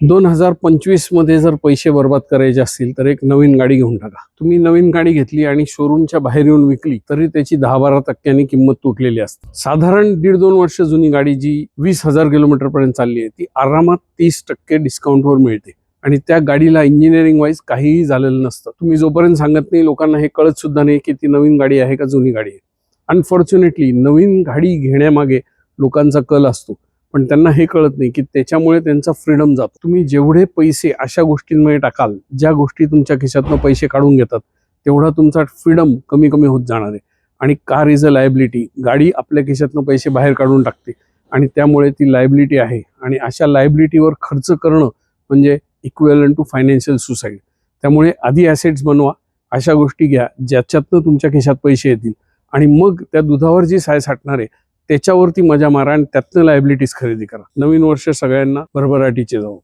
2025 मध्ये जर पैसे बर्बाद करायचे असतील तर एक नवीन गाडी घेऊन टाका। तुम्ही नवीन गाडी घेतली आणि शोरूमच्या बाहेर येऊन विकली तरी त्याची 10-12% किंमत तुटलेली असते। साधारण 1.5-2 वर्ष जुनी गाडी जी 20,000 किलोमीटर पर्यंत चालली आहे ती आरामात 30% डिस्काउंटवर मिळते आणि त्या गाडीला इंजिनिअरिंग वाईज काहीही झालेलं नसतं। तुम्ही जोपर्यंत सांगत नाही लोकांना हे कळत सुद्धा नाही की ती नवीन गाडी आहे का जुनी गाडी आहे। अनफॉर्च्युनेटली नवीन गाडी घेण्यामागे लोकांचा कल असतो, पण त्यांना हे कळत नाही की त्याच्यामुळे त्यांचा फ्रीडम जातो। तुम्ही जेवढे पैसे अशा गोष्टींमध्ये टाकाल ज्या गोष्टी तुमच्या खिशातून पैसे काढून घेतात तेवढा तुमचा फ्रीडम कमी कमी होत जाणार आहे। आणि कार इज अ लायबिलिटी, गाडी आपल्या खिशातून पैसे बाहेर काढून टाकते आणि त्यामुळे ती लायबिलिटी आहे आणि अशा लायबिलिटीवर खर्च करणं म्हणजे इक्विव्हॅलंट टू फायनान्शियल सुसाईड। त्यामुळे आधी ॲसेट्स बनवा, अशा गोष्टी घ्या ज्याच्यातनं तुमच्या खिशात पैसे येतील आणि मग त्या दुधावर जी साय साठणार आहे त्याच्यावरती मजा मारा आणि त्यातनं लायबिलिटीज खरेदी करा। नवीन वर्ष सगळ्यांना भरभराटीचे जावो।